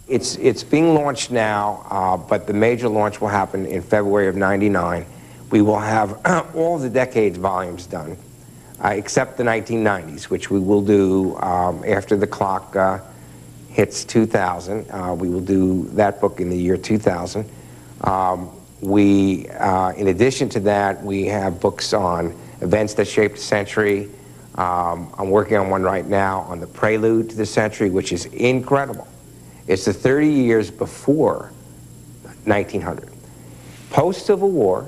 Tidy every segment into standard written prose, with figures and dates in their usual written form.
It's being launched now, but the major launch will happen in February of '99. We will have all the decades volumes done, except the 1990s, which we will do after the clock hits 2000. We will do that book in the year 2000. In addition to that, we have books on events that shaped the century. I'm working on one right now on the prelude to the century, which is incredible. It's the 30 years before 1900. Post-Civil War,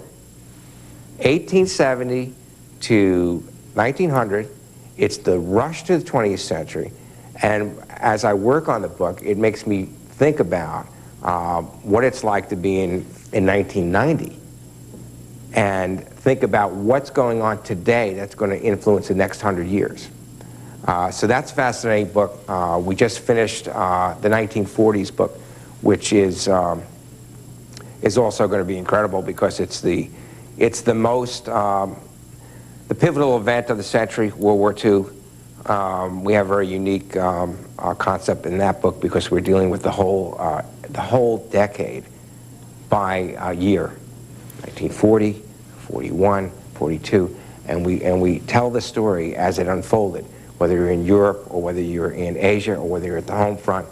1870 to 1900, it's the rush to the 20th century. And as I work on the book, it makes me think about what it's like to be in 1990 and think about what's going on today that's going to influence the next 100 years. So that's a fascinating book. We just finished the 1940s book, which is also going to be incredible because it's the most the pivotal event of the century, World War II. We have a very unique concept in that book because we're dealing with the whole decade by year, 1940, 41, 42, and we tell the story as it unfolded, whether you're in Europe or whether you're in Asia or whether you're at the home front,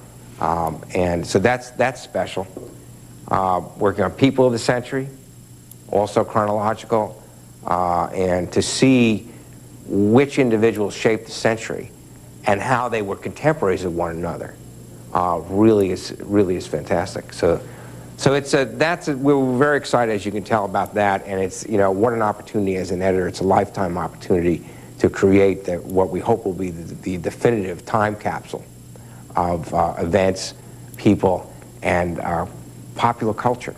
and so that's special. Working on people of the century, also chronological, and to see which individuals shaped the century and how they were contemporaries of one another really is fantastic. So we're very excited, as you can tell, about that, and it's, what an opportunity as an editor. It's a lifetime opportunity to create what we hope will be the definitive time capsule of events, people, and popular culture.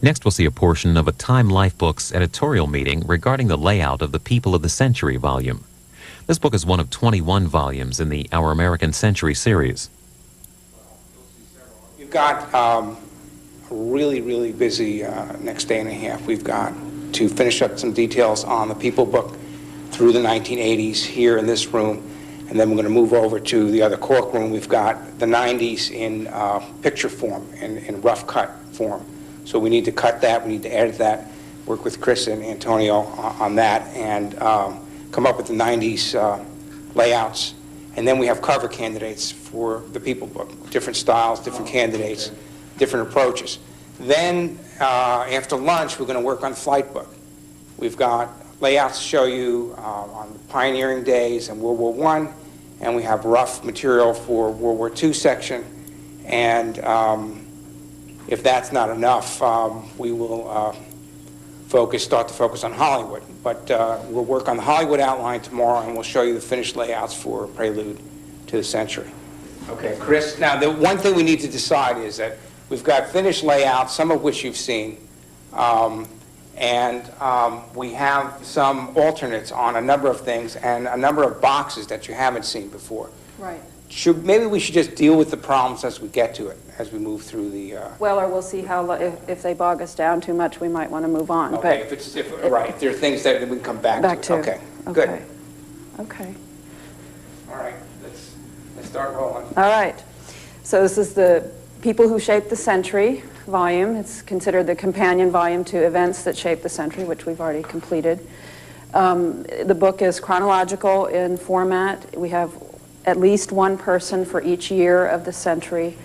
Next, we'll see a portion of a Time Life Books editorial meeting regarding the layout of the People of the Century volume. This book is one of 21 volumes in the Our American Century series. We've got a really busy next day and a half. We've got to finish up some details on the People book through the 1980s here in this room, and then we're going to move over to the other cork room. We've got the 90s in picture form, in rough cut form. So we need to cut that, we need to edit that, work with Chris and Antonio on that, and come up with the 90s layouts. And then we have cover candidates for the People book, different styles, different candidates, different approaches. Then after lunch, we're going to work on the Flight book. We've got layouts to show you on the pioneering days and World War I, and we have rough material for World War II section. And if that's not enough, we will start to focus on Hollywood. But we'll work on the Hollywood outline tomorrow, and we'll show you the finished layouts for Prelude to the Century. Okay, Chris, now the one thing we need to decide is that we've got finished layouts, some of which you've seen, and we have some alternates on a number of things and a number of boxes that you haven't seen before. Right. Maybe we should just deal with the problems as we get to it, as we move through the... Well, or we'll see how, if they bog us down too much, we might want to move on. Okay, but if there are things that we can come back to. Okay, good. Okay. All right, let's start rolling. All right. So this is the People Who Shaped the Century volume. It's considered the companion volume to Events That Shaped the Century, which we've already completed. The book is chronological in format. We have at least one person for each year of the century.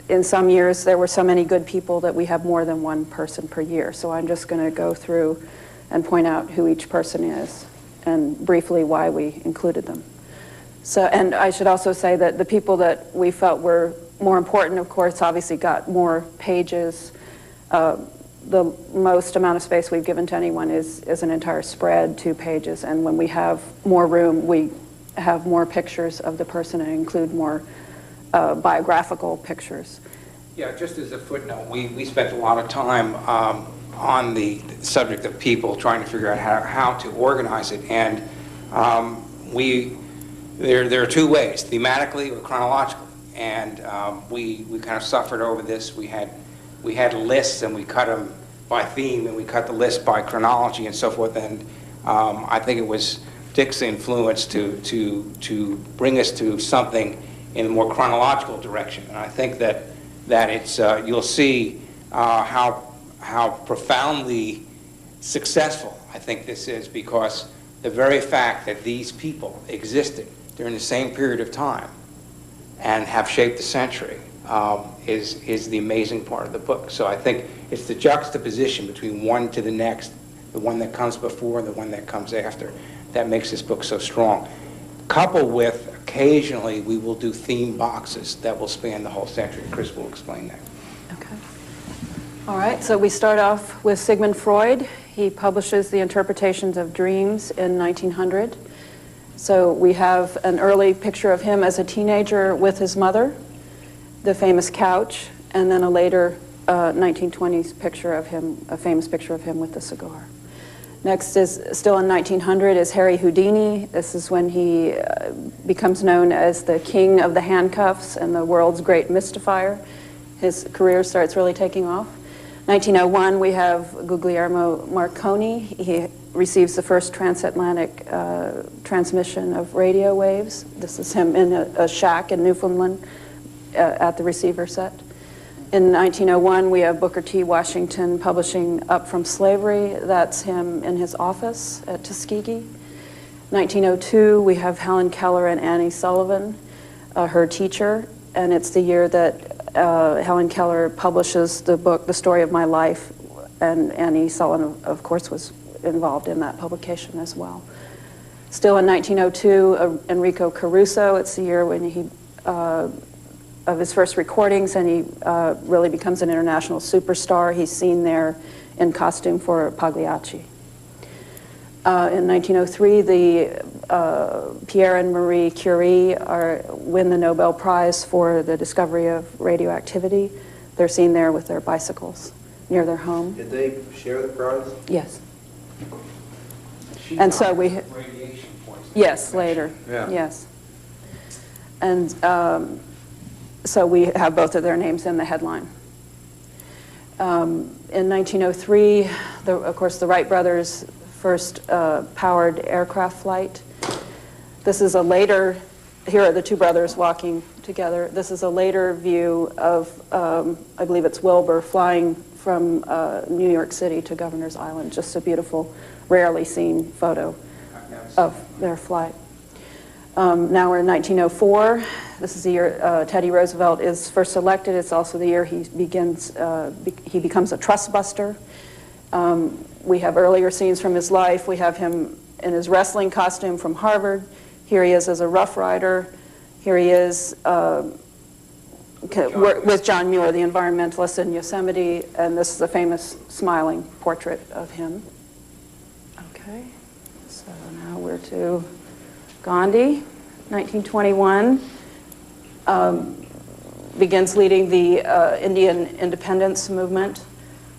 In some years, there were so many good people that we have more than one person per year. So I'm just going to go through and point out who each person is and briefly why we included them. So, and I should also say that the people that we felt were more important, of course, obviously got more pages. The most amount of space we've given to anyone is an entire spread, 2 pages. And when we have more room, we have more pictures of the person and include more biographical pictures. Yeah, just as a footnote, we spent a lot of time on the subject of people, trying to figure out how to organize it. And there are 2 ways, thematically or chronologically. And we kind of suffered over this. We had lists, and we cut them by theme, and we cut the list by chronology and so forth. And I think it was Dick's influence to bring us to something in a more chronological direction. And I think that it's, you'll see how profoundly successful I think this is, because the very fact that these people existed during the same period of time and have shaped the century is the amazing part of the book. So I think it's the juxtaposition between one to the next, the one that comes before and the one that comes after, that makes this book so strong. Coupled with, occasionally, we will do theme boxes that will span the whole century. Chris will explain that. Okay. All right, so we start off with Sigmund Freud. He publishes the Interpretations of Dreams in 1900. So we have an early picture of him as a teenager with his mother, the famous couch, and then a later 1920s picture of him, a famous picture of him with the cigar. Next is, still in 1900, is Harry Houdini. This is when he becomes known as the king of the handcuffs and the world's great mystifier. His career starts really taking off. 1901, we have Guglielmo Marconi. He receives the first transatlantic transmission of radio waves. This is him in a shack in Newfoundland at the receiver set. In 1901, we have Booker T. Washington publishing Up From Slavery. That's him in his office at Tuskegee. 1902, we have Helen Keller and Annie Sullivan, her teacher, and it's the year that Helen Keller publishes the book, The Story of My Life, and Annie Sullivan, of course, was involved in that publication as well. Still in 1902, Enrico Caruso, it's the year when he of his first recordings, and he really becomes an international superstar. He's seen there in costume for Pagliacci. In 1903, Pierre and Marie Curie win the Nobel Prize for the discovery of radioactivity. They're seen there with their bicycles near their home. Did they share the prize? Yes. And so we... Radiation poisoning. Yes, later. Yeah. Yes. And so we have both of their names in the headline. In 1903, of course, the Wright brothers first powered aircraft flight. This is a later, here are the two brothers walking together. This is a later view of, I believe it's Wilbur, flying from New York City to Governor's Island. Just a beautiful, rarely seen photo of their flight. Now we're in 1904. This is the year Teddy Roosevelt is first elected. It's also the year he becomes a trust buster. We have earlier scenes from his life. We have him in his wrestling costume from Harvard. Here he is as a Rough Rider. Here he is with John Muir, the environmentalist in Yosemite, and this is a famous smiling portrait of him. Okay, so now we're to Gandhi, 1921. Begins leading the Indian independence movement.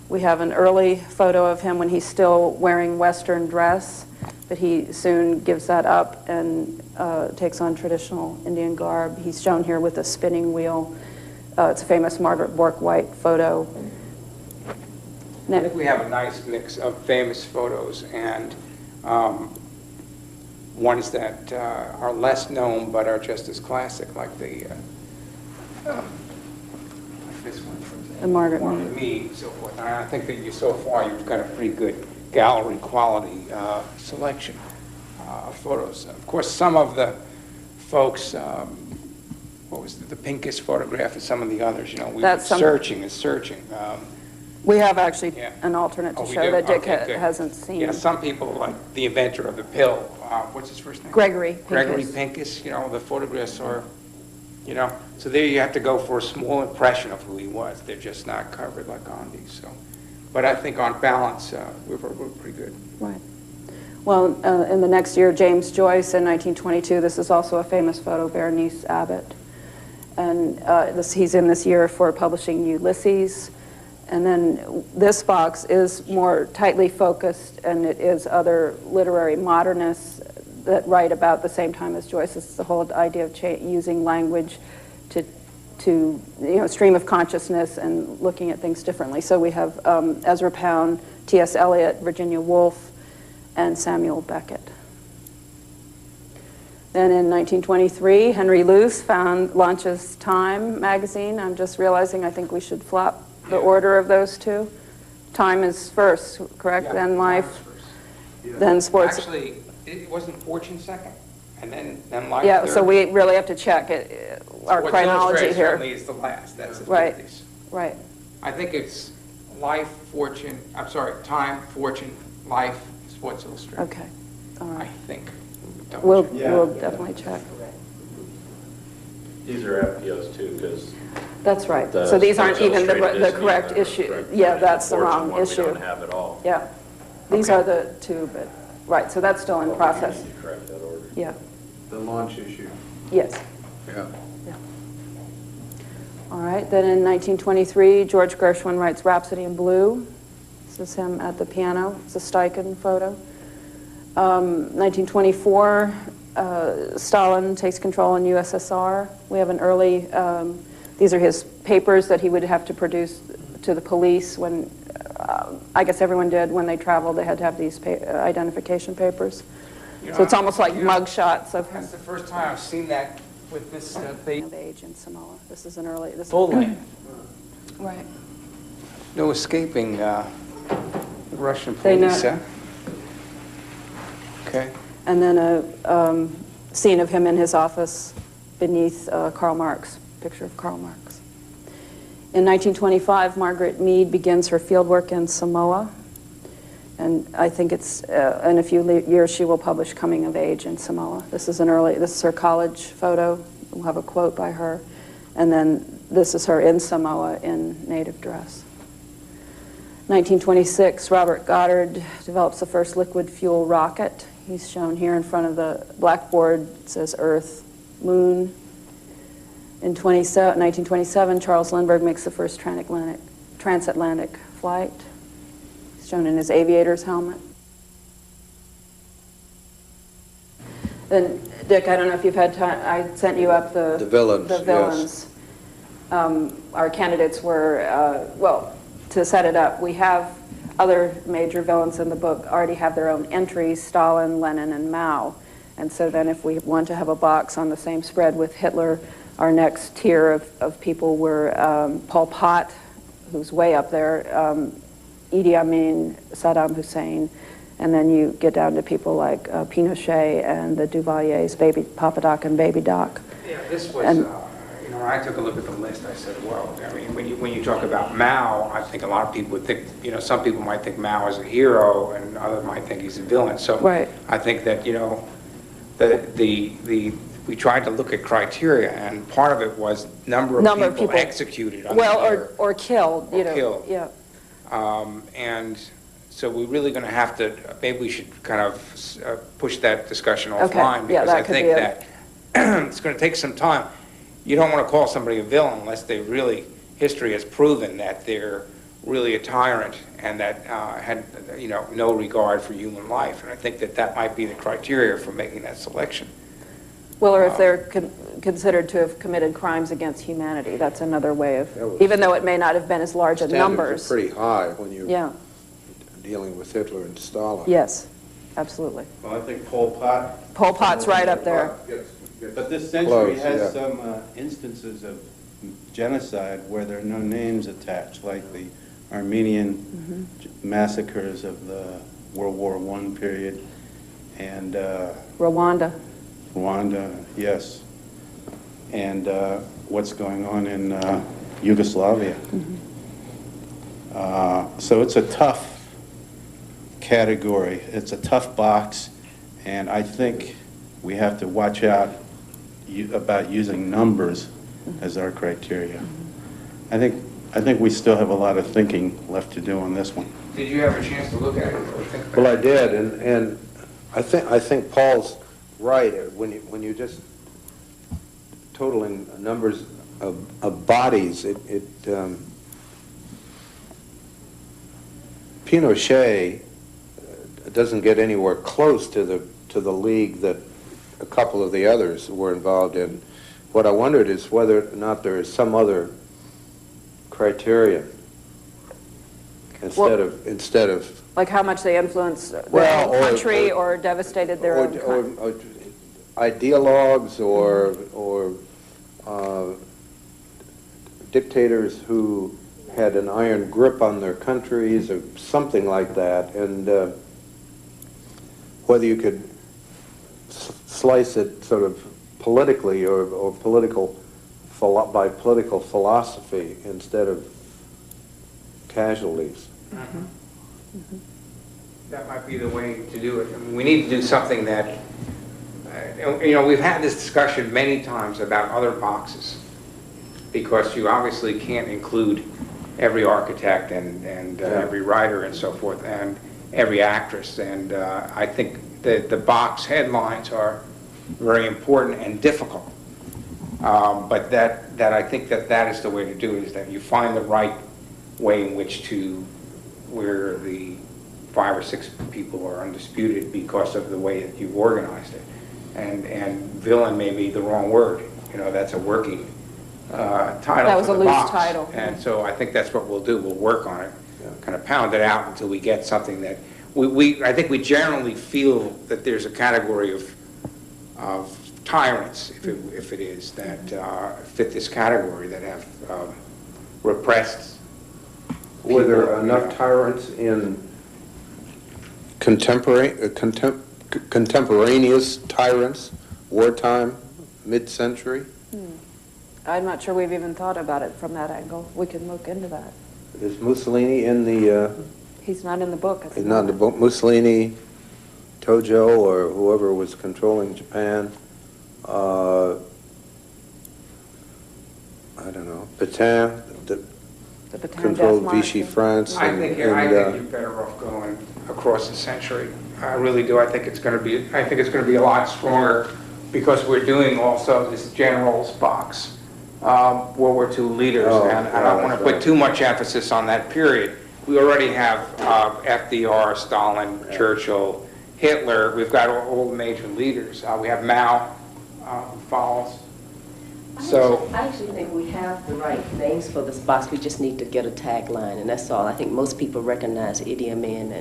We have an early photo of him when he's still wearing Western dress, but he soon gives that up and takes on traditional Indian garb. He's shown here with a spinning wheel. It's a famous Margaret Bourke-White photo. I think we have a nice mix of famous photos and ones that are less known but are just as classic, like the like this one, for example. The Margaret Mead, and so forth. And I think that so far you've got a pretty good gallery quality selection of photos. Of course, some of the folks, what was the Pincus photograph and some of the others, you know, we were searching and searching. We have actually Yeah. an alternate to Oh, we show do? that Dick Okay, good. hasn't seen. Yeah, some people, like the inventor of the pill, what's his first name? Gregory Pincus. Gregory Pincus, you know, the photographs are, you know, so there you have to go for a small impression of who he was. They're just not covered like Gandhi, so. But I think on balance, we're pretty good. Right. Well, in the next year, James Joyce in 1922, this is also a famous photo, Berenice Abbott. And he's in this year for publishing Ulysses. And then this box is more tightly focused, and it is other literary modernists that write about the same time as Joyce. It's the whole idea of using language to stream of consciousness and looking at things differently. So we have Ezra Pound, T.S. Eliot, Virginia Woolf, and Samuel Beckett. Then in 1923, Henry Luce launches Time magazine. I'm just realizing I think we should flop the order of those two. Time is first, correct? Yeah, then Time Life, is first. then Sports. Actually, it wasn't Fortune second, and then Life Yeah, third. so we really have to check it, our Sports chronology Illustrated here. certainly is the last. That's the Right. 50s. Right. I think it's Life, Fortune, I'm sorry, Time, Fortune, Life, Sports Illustrated. Okay. All I right. think. We'll Yeah. definitely check. These are FPOs too, because That's right. the So these aren't Sports even the Illustrated correct isn't issue. even correct. Yeah, that's the Fortune wrong one, issue. We don't have it all. Yeah. These Okay. are the two, but, right, so that's still in process. We need to correct that order. Yeah. The launch issue. Yes. Yeah. Yeah. All right, then in 1923, George Gershwin writes Rhapsody in Blue. This is him at the piano. It's a Steichen photo. 1924, Stalin takes control in USSR. We have an early, these are his papers that he would have to produce to the police when, I guess everyone did, when they traveled, they had to have these identification papers. You know, So it's almost like you know, mug shots of him. That's the first time I've seen that with this thing. Of age in Samoa. This is an early, this Full length. Right. No escaping Russian They know- police, huh? Okay. And then a scene of him in his office beneath Karl Marx, picture of Karl Marx. In 1925, Margaret Mead begins her fieldwork in Samoa. And I think it's, in a few years, she will publish Coming of Age in Samoa. This is this is her college photo. We'll have a quote by her. And then this is her in Samoa in native dress. 1926, Robert Goddard develops the first liquid fuel rocket. He's shown here in front of the blackboard. It says Earth, Moon. In 1927, Charles Lindbergh makes the first transatlantic flight. He's shown in his aviator's helmet. Then, Dick, I don't know if you've had time, I sent you up the villains, The yes. villains. Our candidates were, well, to set it up, we have other major villains in the book already have their own entries, Stalin, Lenin, and Mao. And so then if we want to have a box on the same spread with Hitler, our next tier of people were Pol Pot, who's way up there, Idi Amin, Saddam Hussein, and then you get down to people like Pinochet and the Duvaliers, Papa Doc and Baby Doc. Yeah, this was, And- you know, when I took a look at the list, I said, well, I mean, when you talk about Mao, I think a lot of people would think, you know, some people might think Mao is a hero and others might think he's a villain. So Right. I think that, you know, we tried to look at criteria, and part of it was number of people executed. under Well, their- or killed, you Or know. killed. Yeah. And so we're really going to have to, maybe we should kind of push that discussion offline. Yeah, Because that I could think be that it's going to take some time. You don't want to call somebody a villain unless they really, history has proven that they're really a tyrant and that had, you know, no regard for human life. And I think that that might be the criteria for making that selection. Well, or if they're considered to have committed crimes against humanity, that's another way of, That was- even though it may not have been as large in Standards numbers. are pretty high when you're Yeah, dealing with Hitler and Stalin. yes, absolutely. Well, I think Pol Pot. Pol Pot's right up there. But this century Close, has yeah. some instances of genocide where there are no names attached, like the Armenian massacres of the World War I period, and Rwanda. Rwanda, yes, and what's going on in Yugoslavia. So it's a tough category. It's a tough box, and I think we have to watch out about using numbers as our criteria. I think we still have a lot of thinking left to do on this one. Did you have a chance to look at it or think about it? Well, I did, and I think Paul's right. When you just totaling numbers of bodies, Pinochet doesn't get anywhere close to the league that a couple of the others were involved in. What I wondered is whether or not there is some other criterion instead of Like how much they influenced Well, their or- country or- or devastated their own country. ideologues or dictators who had an iron grip on their countries or something like that, and whether you could slice it sort of politically or by political philosophy instead of casualties. That might be the way to do it. I mean, we need to do something that, you know, we've had this discussion many times about other boxes, because you obviously can't include every architect and every writer and so forth, and every actress. And I think that the box headlines are very important and difficult. But that I think that is the way to do it, is that you find the right way in which to, where the 5 or 6 people are undisputed because of the way that you've organized it. And villain may be the wrong word. You know, that's a working title. That was for a the loose box. title. And so I think that's what we'll do. We'll work on it, kind of pound it out until we get something that I think we generally feel that there's a category of tyrants, if it is, that fit this category, that have repressed. Were there enough tyrants in contemporaneous tyrants, wartime, mid-century? I'm not sure we've even thought about it from that angle. We can look into that. Is Mussolini in the... He's not in the book. he's not in the book. Mussolini, Tojo, or whoever was controlling Japan. I don't know. Pétain, The Pétain controlled death march. Vichy France. I think you're better off going across the century. I really do. I think it's going to be a lot stronger, because we're doing also this generals box, World War II leaders, and I don't want to put too much emphasis on that period. We already have FDR, Stalin, Churchill, Hitler. We've got all the major leaders. We have Mao who follows. So I actually think we have the right names for this box. We just need to get a tagline, and that's all. I think most people recognize Idi Amin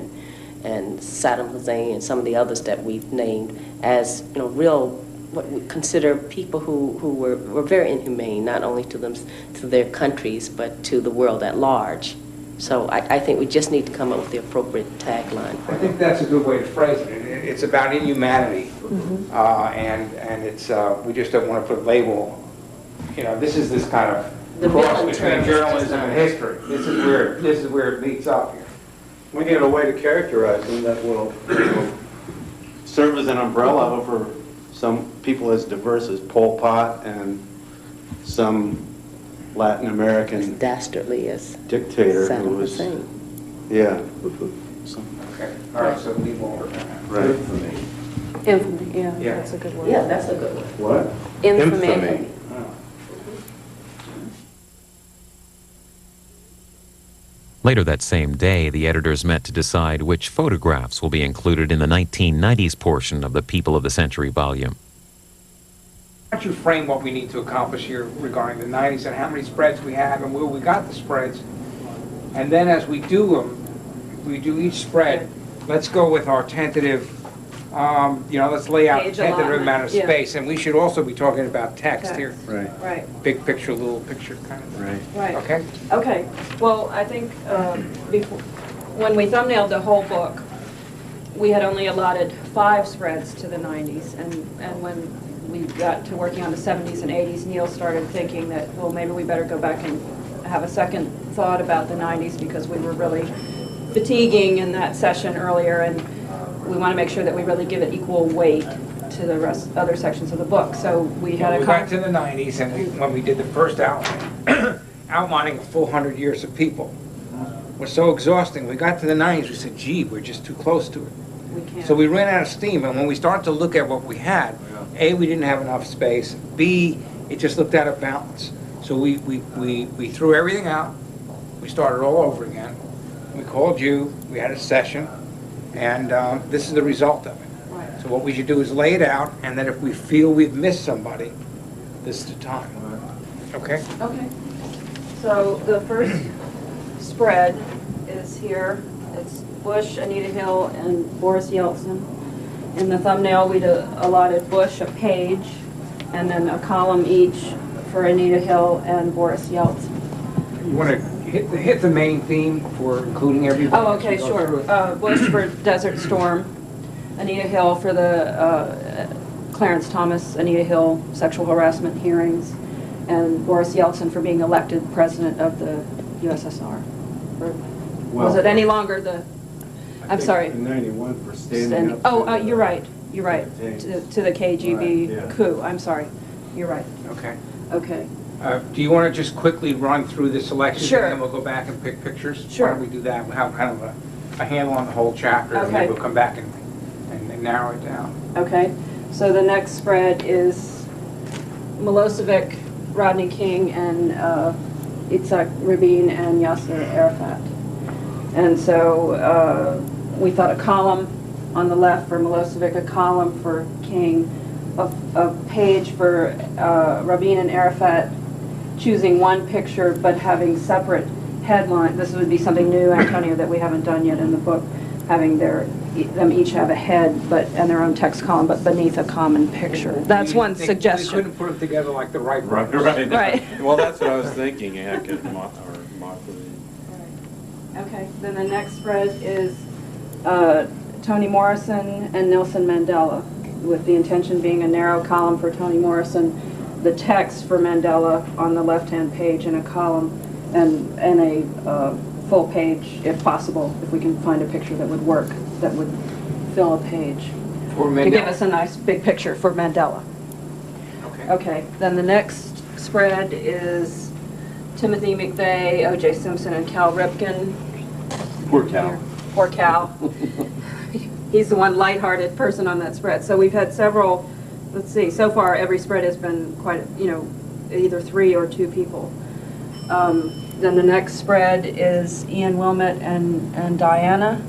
and Saddam Hussein and some of the others that we've named as, you know, real, what we consider people who were very inhumane, not only to their countries, but to the world at large. So I think we just need to come up with the appropriate tagline. I think that's a good way to phrase it. It's about inhumanity, and it's we just don't want to put a label. You know, this is this kind of cross between journalism and history. This is where it meets up here. We need a way to characterize them that will serve as an umbrella over some people as diverse as Pol Pot and some Latin American Dastardly as dictator who Saddam was, Hussein. yeah. Okay. All right. So we will work on that. Right. Infamy, yeah, Yeah. that's a good word. Yeah, that's a good one. What? Infamy. Later that same day, the editors met to decide which photographs will be included in the 1990s portion of the People of the Century volume. Why don't you frame what we need to accomplish here regarding the 90s and how many spreads we have and where we got the spreads. And then as we do them, we do each spread, let's go with our tentative, let's lay out Page tentative allotment, amount of yeah. space. And we should also be talking about text here. Right, Right, Big picture, little picture kind of thing. right. right. Okay? Okay, well, I think when we thumbnailed the whole book, we had only allotted 5 spreads to the 90s, and when we got to working on the 70s and 80s, Neil started thinking that, well, maybe we better go back and have a second thought about the 90s, because we were really fatiguing in that session earlier, and we want to make sure that we really give it equal weight to the other sections of the book. So we had We got to the 90s, and when we did the first outline, outlining a full 100 years of people, was so exhausting. We got to the 90s, we said, gee, we're just too close to it. we can't. So we ran out of steam, and when we started to look at what we had, A, we didn't have enough space, B, it just looked out of balance. So we threw everything out, we started all over again. We called you, we had a session, and this is the result of it. Right. So what we should do is lay it out, and then if we feel we've missed somebody, this is the time. Okay? Okay. So the first spread is here. It's Bush, Anita Hill, and Boris Yeltsin. In the thumbnail, we allotted Bush a page, and then a column each for Anita Hill and Boris Yeltsin. You want to hit the main theme for including everybody? Oh, okay, sure. Bush for Desert Storm, Anita Hill for the Clarence Thomas, Anita Hill sexual harassment hearings, and Boris Yeltsin for being elected president of the USSR. Or was it any longer the, I'm sorry. In 91 for standing up. Oh, you're right, you're right, to the KGB Right, yeah. coup, I'm sorry, you're right. Okay. Okay. Do you want to just quickly run through the selections? Sure. And then we'll go back and pick pictures? Sure. Why don't we do that? We'll have kind of a handle on the whole chapter, and then Okay. we'll come back and narrow it down. Okay, so the next spread is Milosevic, Rodney King, and Itzhak Rabin and Yasser Arafat. And so we thought a column on the left for Milosevic, a column for King, a page for Rabin and Arafat, choosing one picture but having separate headline. This would be something new, Antonio, that we haven't done yet in the book, having them each have a head and their own text column, but beneath a common picture. That's one We suggestion. couldn't put them together like the Wright Right, brothers. Right. Well, that's what I was thinking, Hackett or Motley. Okay, then the next spread is Toni Morrison and Nelson Mandela, with the intention being a narrow column for Toni Morrison, the text for Mandela on the left-hand page in a column, and a full page, if possible, if we can find a picture that would work, that would fill a page. For To Mandela. give us a nice big picture for Mandela. Okay. Okay, then the next spread is Timothy McVeigh, O.J. Simpson, and Cal Ripken. Poor Cal. Poor Cal. He's the one lighthearted person on that spread. So we've had several, let's see, so far every spread has been quite, either 3 or 2 people. Then the next spread is Ian Wilmot and Diana.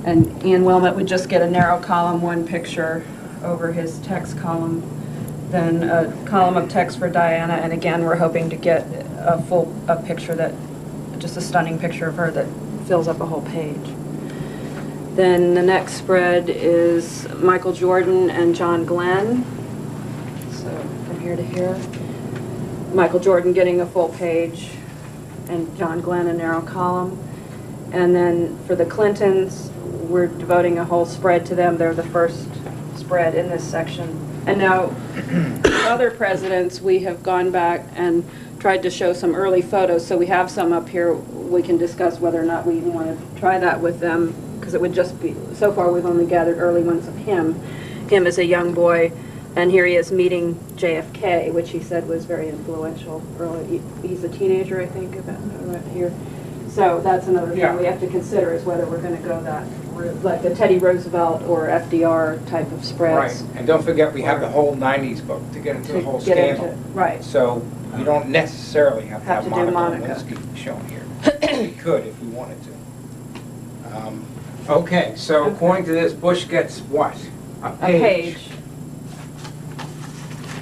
And Ian Wilmot would just get a narrow column, one picture over his text column. Then a column of text for Diana, and again, we're hoping to get a picture just a stunning picture of her that fills up a whole page. Then the next spread is Michael Jordan and John Glenn. So from here to here. Michael Jordan getting a full page, and John Glenn a narrow column. And then for the Clintons, we're devoting a whole spread to them. They're the first spread in this section. And now, other presidents, we have gone back and tried to show some early photos, so we have some up here. We can discuss whether or not we even want to try that with them, because it would just be, so far we've only gathered early ones of him as a young boy, and here he is meeting JFK, which he said was very influential early. He's a teenager, I think, about right here. So that's another thing we have to consider, is whether we're going to go that route, like the Teddy Roosevelt or FDR type of spreads. Right, and don't forget we have the whole 90s book to get into the whole scandal. Right. So you don't necessarily have to have do Monica Monica. Lewinsky shown here. We could if we wanted to. Okay, so according to this, Bush gets what? A page.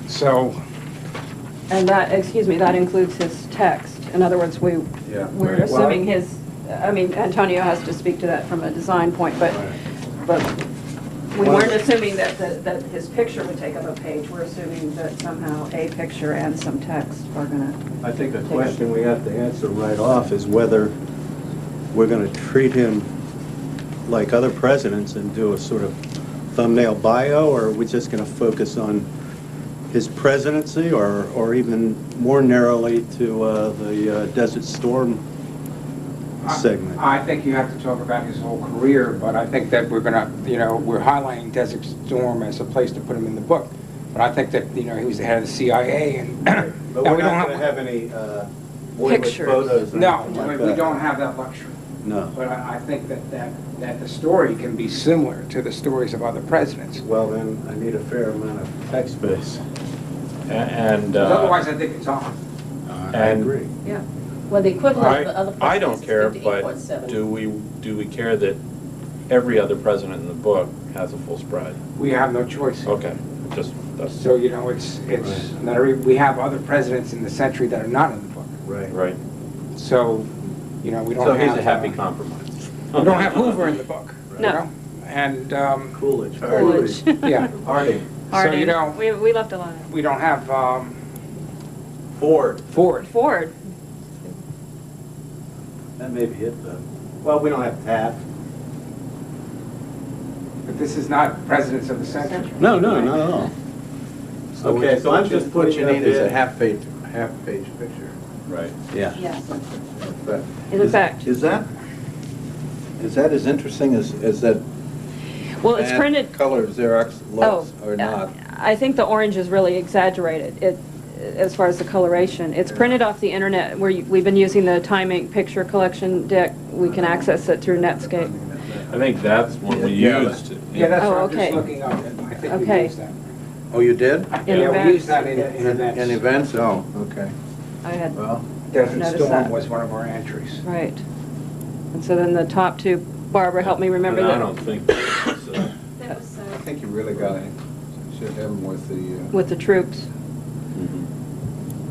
So, And that, excuse me, that includes his text. In other words, we're Right. assuming Antonio has to speak to that from a design point, but we weren't assuming that his picture would take up a page. We're assuming that somehow a picture and some text are going to. I think a question we have to answer right off is whether we're going to treat him like other presidents and do a sort of thumbnail bio, or are we just going to focus on his presidency, or even more narrowly to the Desert Storm segment? I think you have to talk about his whole career, but I think that we're going to, we're highlighting Desert Storm as a place to put him in the book. But I think that, he was the head of the CIA, and But we're not going to have any boyhood Pictures. photos. or no, anything like we that. don't have that luxury. No. But I think that the story can be similar to the stories of other presidents. Well, then I need a fair amount of text space. And Because otherwise, I think it's on. I agree. Yeah. Well, the equivalent of the other I don't care, presidents is but 58.7. do we care that every other president in the book has a full spread? We have no choice. Okay, just, that's, So, it's not we have other presidents in the century that are not in the book. Right. right. So, we don't So have. he's a happy compromise. We don't have Hoover in the book. No. and, Coolidge. Coolidge. yeah. Harding. So, Harding. you know, We left a lot of we don't have Ford. Ford. Ford. That may be it, though. Well, we don't have Taft. But this is not presidents of the century. No, no, not at all. Okay, so I'm just What putting you it need is a there. half-page picture. Right. Yeah. Yes. But In effect. Is that as interesting as that Well, it's bad printed. color Xerox looks or not? I think the orange is really exaggerated. As far as the coloration. It's printed off the internet where we've been using the Time Inc. picture collection deck. We can access it through Netscape. I think that's what we Yeah. used. Yeah, that's Oh, what I'm okay. just looking up. I think we Okay. used that. Oh, you did? In Yeah, we events. used that in events. In events? Oh, okay. I had, Well, Desert Notice Storm that. was one of our entries. right. And so then the top two, Barbara helped me remember And I that. don't think that was, I think you really got it. Should have them with the... With the troops.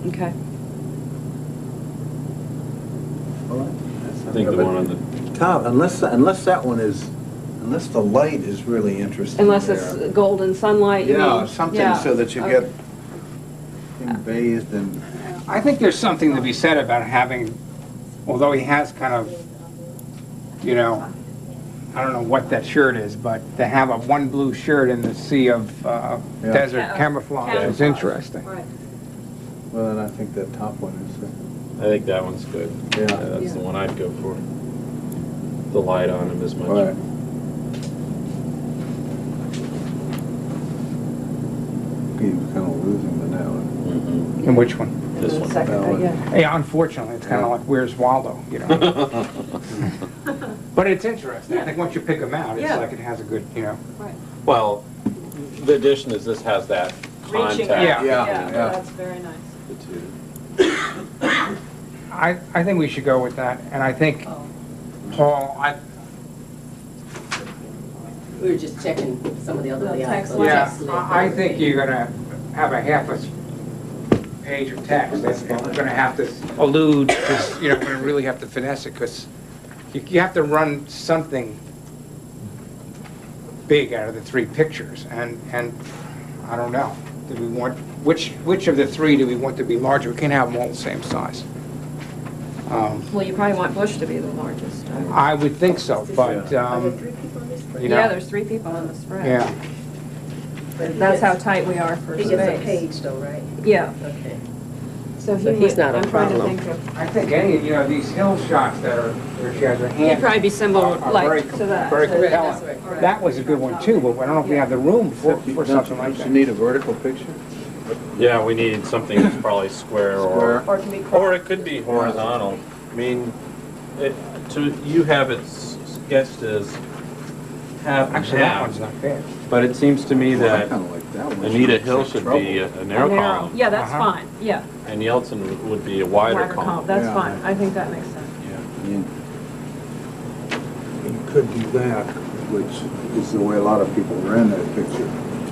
Okay. I think the one on the, Tom, unless that one is, unless the light is really interesting Unless there. it's golden sunlight, you mean? Yeah, something Yeah. so that you Okay. get him bathed in... I think there's something to be said about having, although he has kind of, you know, I don't know what that shirt is, but to have a one blue shirt in the sea of desert Yeah. camouflage is Camouflage. interesting. Right. Well, then I think that top one is... I think that one's good. Yeah. That's the one I'd go for. The light on him is much. Right. You're kind of losing the now. Mhm. In which one? This The one. second, yeah. Yeah, unfortunately, it's kind of like Where's Waldo, you know? But it's interesting. I think once you pick them out, it's Yeah. like it has a good, you know. Right. Well, the addition is this has that Reaching contact. Yeah. out. Yeah. That's very nice. The two. I think we should go with that, and I think, Paul, We were just checking some of the other The layouts. text yeah, Text I think you're gonna have a half a page of text, and we're gonna have to allude, because, you know, we're gonna really have to finesse it, because you have to run something big out of the three pictures, and I don't know. Do we want, which of the three do we want to be larger? We can't have them all the same size. Well, you probably want Bush to be the largest. I would think so, but, you Yeah, know, there's 3 people on the spread. yeah. That's how tight we are for He gets a space. page though, right? Yeah. Okay. So So he's not a I'm trying to problem. think of, I think any, you know, these hill shots that are, where she has her hand. he'd probably be similar, are very like, to that. Very So that's compelling. right. That was a good one too, but I don't know if we have the room for something like Don't you that. need a vertical picture? Yeah, we need something that's probably square Square. Or it can be or cropped. it could be horizontal. I mean, you have it sketched as half and Actually, that one's half, not bad. but it seems to me Well, I that kinda like that one. Anita Hill should be a narrow A column, Yeah, that's Uh-huh. fine, yeah. and Yeltsin would be a wider column. That's Yeah. fine, I think that makes sense. You could do that, which is the way a lot of people ran that picture.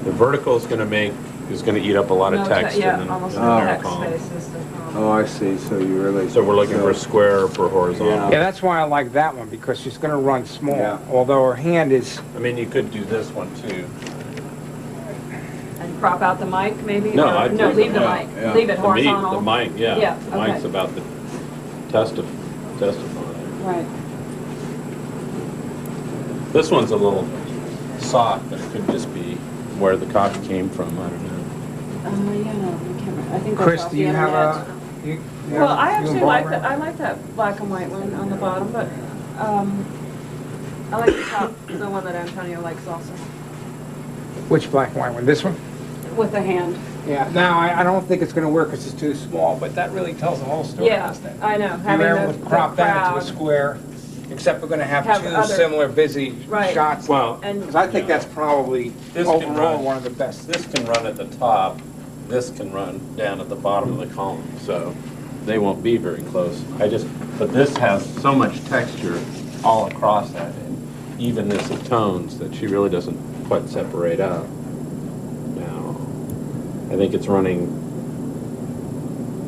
The vertical is gonna eat up a lot of No, text in Yeah, the almost narrow no text column. space is the problem. Oh, I see, so you really... So we're looking for square for horizontal. Yeah, that's why I like that one, because she's gonna run small, Yeah. although her hand is, I mean, you could do this one too. And crop out the mic, maybe? No, Or- I'd No, leave leave it. the Yeah, mic, yeah. leave it The horizontal. mic, yeah. Yeah, The mic's okay. about the testifying. Right. This one's a little soft, but it could just be where the copy came from, I don't know. Yeah, I can't remember, I think that's Chris, off do the you have internet. a? you Well, have- I you and actually like Barbara? that, I like that black and white one on the bottom, but, I like the top, the one that Antonio likes also, Which black and white one? This one? with the hand. Yeah, now, I don't think it's gonna work because it's too small, but that really tells the whole story, Yeah, doesn't it? I know, If having you're the able to crop that into a crowd. square, except we're gonna have Have two other- similar busy Right. shots. Well, And- Because I think that's probably This can overall run. one of the best. this can run at the top, this can run down at the bottom of the column, so they won't be very close. But this has so much texture all across that, and evenness of tones that she really doesn't quite separate out. Now, I think it's running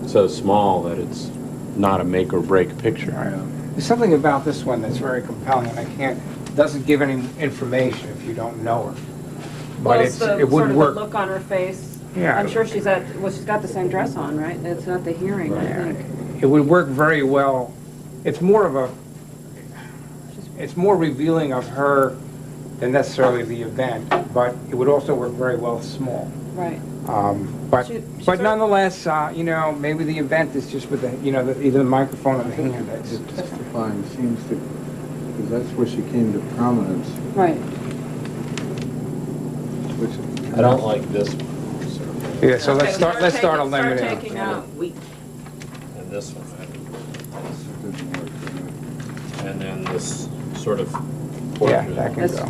so small that it's not a make or break picture. There's something about this one that's very compelling, and I can't doesn't give any information if you don't know her. Well, But it's the, it sort wouldn't of work. the look on her face. Yeah. I'm sure she's she's got the same dress on, right? It's not the hearing, I think. It would work very well. It's more of a, it's more revealing of her than necessarily the event, but it would also work very well small. Right. But nonetheless, you know, maybe the event is just with the, you know, either the microphone or the hand. It's testifying seems to, because that's where she came to prominence. Right. Which I don't like this one. Yeah, so let's start eliminating. Start taking out. And this one. didn't work. And then this sort of Yeah, portrait. that can That's go.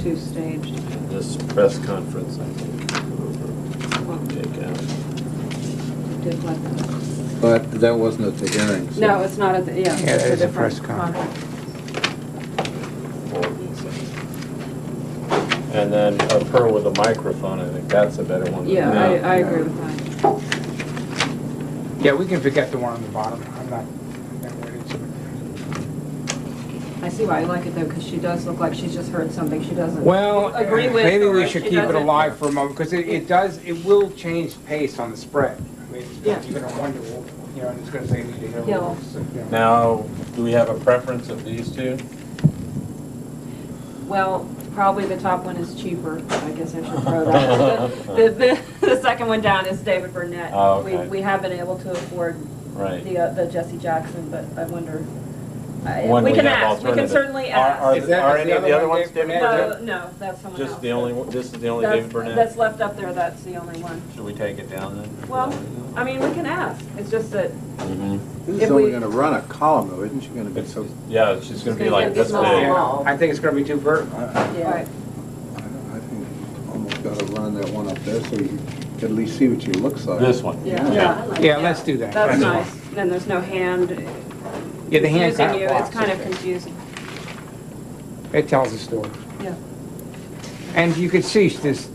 too staged. And this press conference, I think. Take out. Did like that. But that wasn't at the hearing. so- No, it's not at the, yeah. Yeah, it's that is a different press conference. And then of her with a microphone, I think that's a better one. than Yeah, that. I agree with that. Yeah, we can forget the one on the bottom. I'm not worried. I see why I like it though, because she does look like she's just heard something she doesn't Well, agree with. maybe or we should she keep it doesn't- alive for a moment, because it will change pace on the spread. I mean, Yeah. you're gonna wonder, well, you know, and it's gonna say need to hear. Yeah. Now, do we have a preference of these two? Well, probably the top one is cheaper. I guess I should throw that. The second one down is David Burnett. Oh, okay. We have been able to afford Right. the Jesse Jackson, but I wonder. When We can have ask, we can alternative. certainly Are ask. any of the other ones David David Burnett? No, that's someone else. Just the only, one- this is the only That's- David Burnett? That's left up there, that's the only one. Should we take it down then? Well, I mean, we can ask. It's just that, Mhm. This if is only we- going to run a column, though, isn't she going to be so? Yeah, she's gonna be gonna like get this small. big. Yeah. I think it's gonna be too vertical. yeah. I think almost got to run that one up there so you can at least see what she looks like. This one? Yeah. Yeah, let's do that. That's fine. nice. Then there's no hand Yeah, the hand confusing kind of you. It's blocks kind it. of confusing. It tells a story. Yeah. And you can see this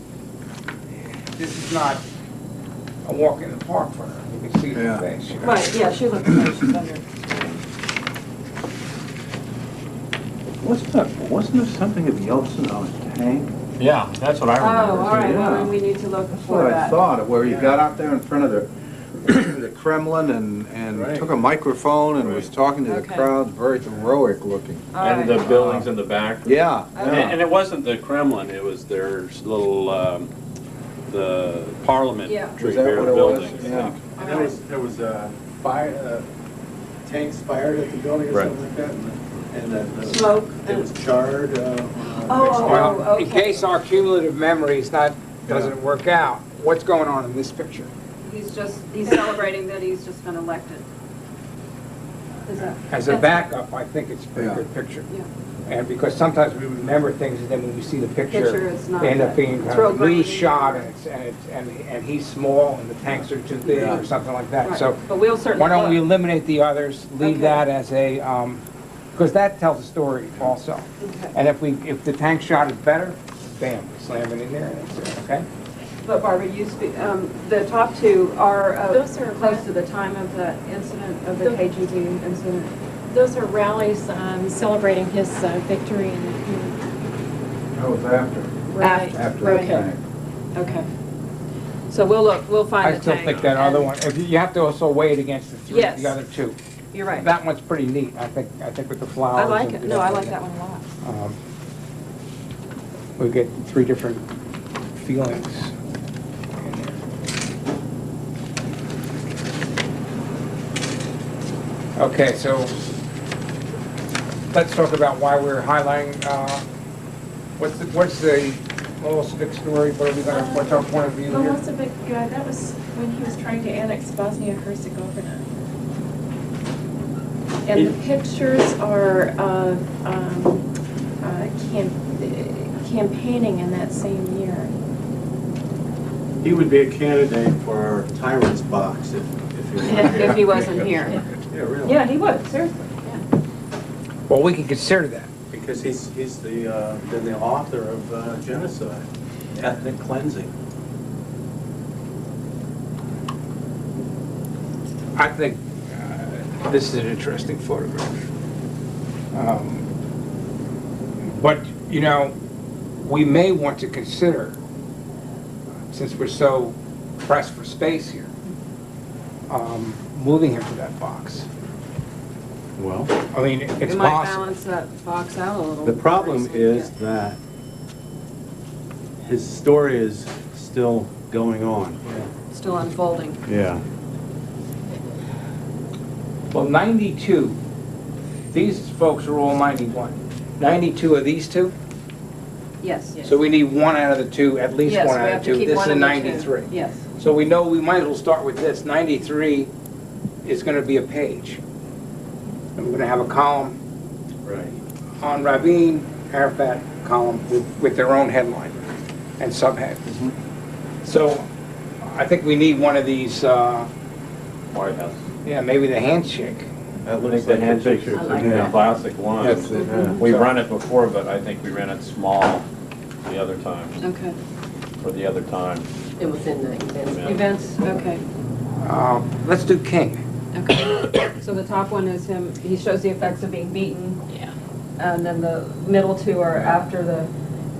is not a walk in the park for her. You can see it in Yeah. her face. You know? Right, yeah, she looks like she's under. Wasn't there something at the Elsinore tank? Yeah, that's what I Oh, all remember. right, well, Yeah. then we need to look That's for what I that. thought, where you got out there in front of the Kremlin and Right. took a microphone and was talking to the Okay. crowd, very heroic looking. All And right. the buildings in the back. Yeah, And it wasn't the Kremlin, it was their little, the Parliament Yeah. Was that what it was? building. I Yeah. think. And there was a fire, tanks fired at the building or Right. something like that, and the Smoke. it was charred. Oh, Well, in okay. case our cumulative memories doesn't work out, what's going on in this picture? He's celebrating that he's just been elected. Is that? As a that's- backup, I think it's a pretty Yeah. good picture. Yeah. And because sometimes we remember things, and then when we see the Picture, picture, it's not they end up that- being it's kind real of a loose grainy. shot, and he's small, and the tanks are too big, Yeah. or something like that. Right. So But we'll certainly why don't we look. eliminate the others, leave Okay. that as a, because that tells a story also. Okay. And if the tank shot is better, bam, slam it in there, and it's there, okay? But Barbara, you speak, the top two are Those are close to the time of the incident, of the KGB incident. Those are rallies celebrating his victory in the coup. That was after. Right. After Right. the tank. Okay. So we'll look, we'll find I the still tank. think that other and- one, if you have to also weigh it against Yes. the other two. You're right. That one's pretty neat, I think with the flowers. I like and it. No, I like that one a lot. We get three different feelings in there. Okay, so let's talk about why we're highlighting, what's the Milosevic story? What are we gonna, what's our point of view here? Milosevic, that was when he was trying to annex Bosnia-Herzegovina. And the pictures are of campaigning in that same year. He would be a candidate for Tyrant's box if he were here. If he wasn't here. Yeah, really. Yeah, he would, seriously. Well, we can consider that. Because he's been the author of genocide, ethnic cleansing. I think this is an interesting photograph. But, you know, we may want to consider, since we're so pressed for space here, moving him to that box. Well, I mean, it's We might possible. balance that box out a little. the problem pretty soon, is yeah. that his story is still going on. Still unfolding. Yeah. Well, 92, these folks are all 91. 92 of these two? Yes. So we need one out of the two, at least Yes, one we out have of to two. keep This one is of the two. 93. Yes. So we know we might as well start with this. 93 is going to be a page. And we're going to have a column Right. on Rabin, Arafat column with their own headline and subhead. So I think we need one of these, White House. yeah, maybe the handshake. That I think looks the like a handshake picture. is like the that. classic one. That's it, yeah. We've run it before, but I think we ran it small the other times, Okay. or the other time. It was in the events. Yeah. Events, okay. Let's do King. Okay. So the top one is him, he shows the effects of being beaten. Yeah. And then the middle two are after the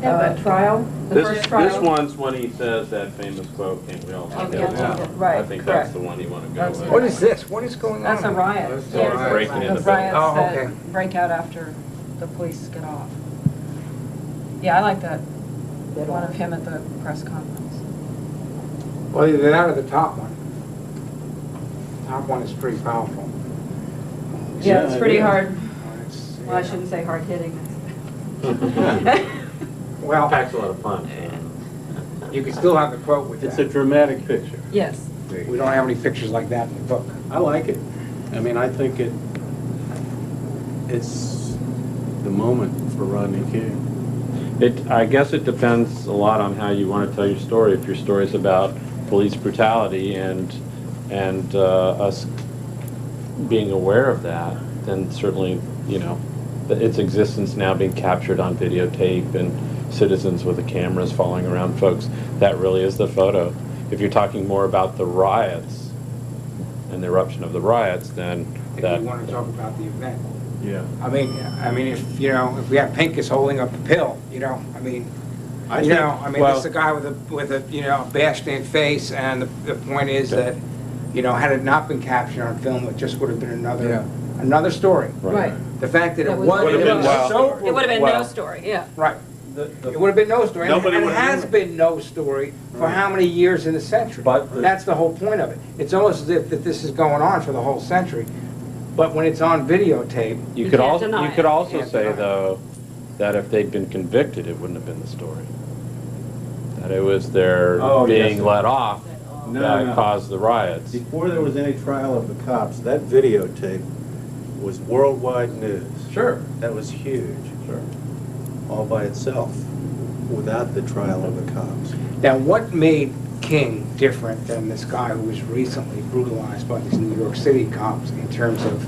Yeah, but- trial, the first trial. This one's when he says that famous quote, "Can't we all Oh, get yeah, along?" yeah, right, I think correct. that's the one you want to go That's with. What is this? What is going on? That's a riot. That's Yeah, a riot. Breaking into the buildings. riots Oh, okay. that break out after the police get off. Yeah, I like that one of him at the press conference. Well, either that or the top one. Top one is pretty powerful. Yeah, it's pretty hard. It's, Well, I shouldn't say hard hitting. Well, Packs a lot of punch. you can still have the quote with It's a that. dramatic picture. Yes. We don't have any pictures like that in the book. I like it. I mean, I think it's the moment for Rodney King. I guess it depends a lot on how you want to tell your story. If your story's about police brutality and us being aware of that, then certainly, you know, its existence now being captured on videotape and citizens with the cameras following around folks, that really is the photo. If you're talking more about the riots and the eruption of the riots, then If that... you want to talk about the event. Yeah. I mean, if, you know, if we have Pincus holding up a pill, you know, I mean, I you think- know, I mean, well- this is a guy with a, you know, bashed in face, and the point is that, you know, had it not been captured on film, it just would have been another story. Right. The fact that That it was- was, Would have it been was well- so. It would have been no Well- story, yeah. Right. It would have been no story, and Nobody it would have has known. been no story for how many years in the century? But- That's the whole point of it. It's almost as if that this is going on for the whole century, but when it's on videotape, You You could can't also, deny you it. could also Can't say, deny it. though, that if they'd been convicted, it wouldn't have been the story. That it was their Oh, yes. being let off No, that no. caused the riots. Before there was any trial of the cops, that videotape was worldwide news. Sure. That was huge, Sure. all by itself, without the trial of the cops. now what made King different than this guy who was recently brutalized by these New York City cops in terms of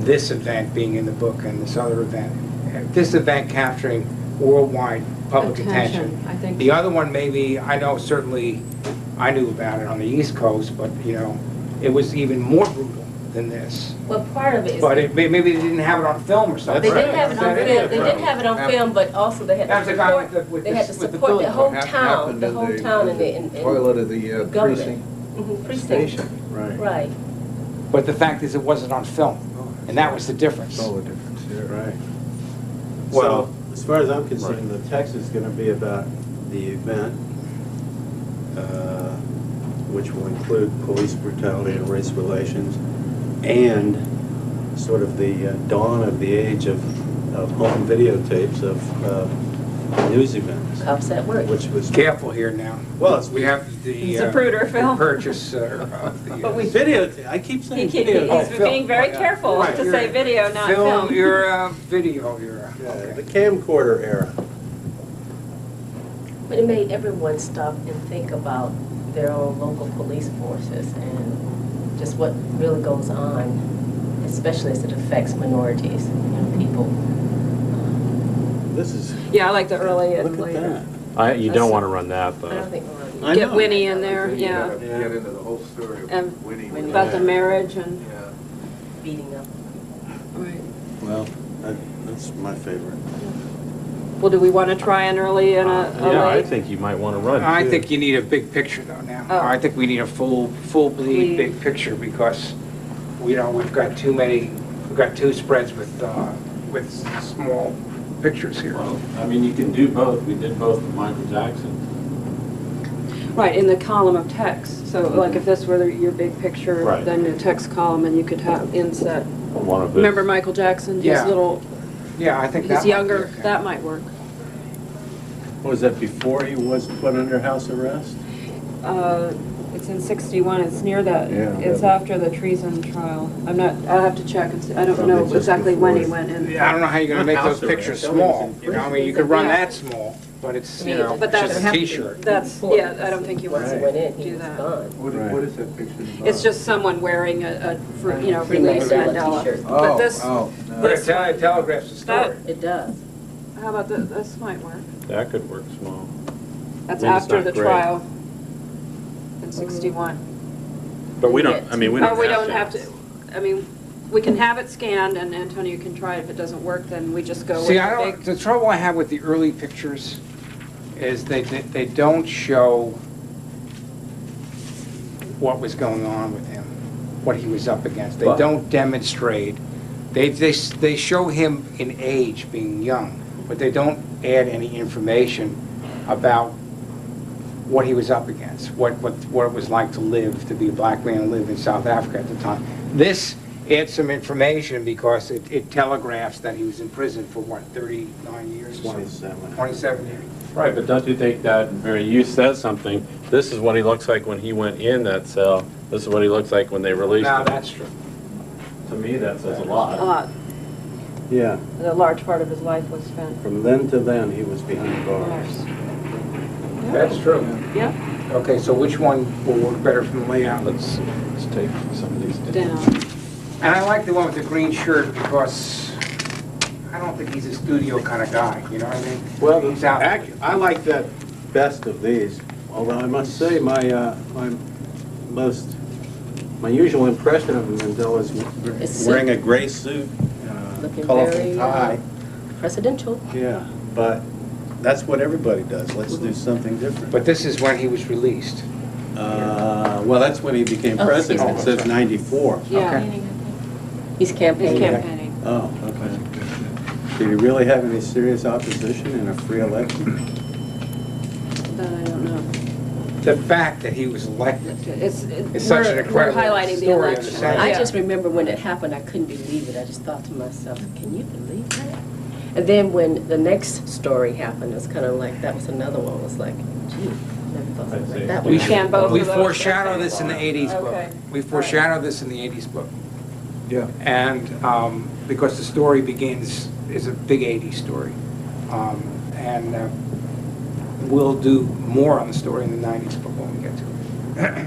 this event being in the book and this other event? This event capturing worldwide public attention. I think. The other one maybe, I know certainly, I knew about it on the East Coast, but, you know, it was even more brutal than this. Well, part of it is. But maybe they didn't have it on film or something. They did have it on That film, is they right. did have it on film, but also they had That's to the guy with support, with they had to with the support the building. whole What town, happened the in whole town and the toilet of the government. precinct Precinct, station. Right. right. But the fact is, it wasn't on film, and that was the difference. That's all the difference here. Right. Well- So, as far as I'm concerned, the text is going to be about the event, which will include police brutality and race relations, and sort of the dawn of the age of home videotapes of news events, Cops at work. which was... Careful here now. Well, it's We have the Zapruder film. purchase of the But we- videotape. I keep He saying keep- videotape. He's being very Oh, yeah. careful Right, to you're- say video, not film film. era, video era. Yeah, Okay. the camcorder era. But it made everyone stop and think about their own local police forces and just what really goes on, especially as it affects minorities, you know, people. This is... Yeah, I like the early and Look at later. that. You don't want to run that, I though. don't think we're I Get know. Winnie in there, You yeah. gotta get into the whole story And of Winnie. about the marriage and, Yeah. beating up. right. Well, that's my favorite. Well, do we want to try an early and a Yeah, I late? think you might want to run I too. think you need a big picture though now. Oh. I think we need a full bleed big picture because, we've got too many, we've got two spreads with small pictures here. Well, I mean, you can do both. We did both with Michael Jackson. Right, in the column of text. So like if this were your big picture, Right. then the text column, and you could have inset. One of his. Remember Michael Jackson, his Yeah. little, Yeah, I think that he's might be younger, okay. that might work. Was that before he was put under house arrest? It's in 61, it's near that, Yeah. it's after the treason trial. I'll have to check and see, I don't Probably know just exactly when he before. went in. Yeah, I don't know how you're gonna make those House arrest. pictures Tell me it's small. in You know, I mean, you could run Yeah. that small, but it's, But that's- just a t-shirt. That's, yeah, I don't think you want Once he to went in, he do was that. gone. What is that picture about? It's just someone wearing release Mandela Mandela. t-shirt. But this, no. But it telegraphs the story. It does. how about this might work. That could work small. That's I mean, it's after not the great. trial in 61. But we don't, I mean, we don't have to. Oh, we don't have to, I mean, we can have it scanned and Antonio can try it. If it doesn't work, then we just go with See, the big. the trouble I have with the early pictures is they don't show what was going on with him, what he was up against. They don't demonstrate. They show him in age, being young, but they don't add any information about what he was up against, what it was like to be a black man and live in South Africa at the time. This adds some information because it telegraphs that he was in prison for, 39 years? 27. 27 years. Right, but don't you think that, Mary, you said something, this is what he looks like when he went in that cell, this is what he looks like when they released No, him. that's true. To me, that says a lot. A lot. Yeah, A large part of his life was spent. from then to then, he was behind bars. That's true. Yeah, Okay, so which one will work better from the layout? Let's take some of these down. And I like the one with the green shirt because I don't think he's a studio kind of guy, you know what I mean? Well, He's out. I like that best of these, although I must say my usual impression of Mandela It's is wearing a gray suit, Looking colorful very, tie. Presidential. Yeah, but that's what everybody does. Let's do something different. But this is when he was released. Well, that's when he became Oh, president. It excuse me. says 94. Yeah, He's he's campaigning. campaigning. Oh, okay. Did he really have any serious opposition in a free election? That I don't know. The fact that he was elected. It's such an incredible We're highlighting the story in a election. sense. I Yeah. just remember when it happened, I couldn't believe it. I just thought to myself, can you believe that? And then when the next story happened, it was kind of like, that was another one. It was like, gee, never thought something like that We would can happen. both we of those. foreshadow Okay. this in the 80s book. Okay. We foreshadow this in the 80s book. Yeah. And because the story is a big 80s story. And we'll do more on the story in the 90s book when we get to it.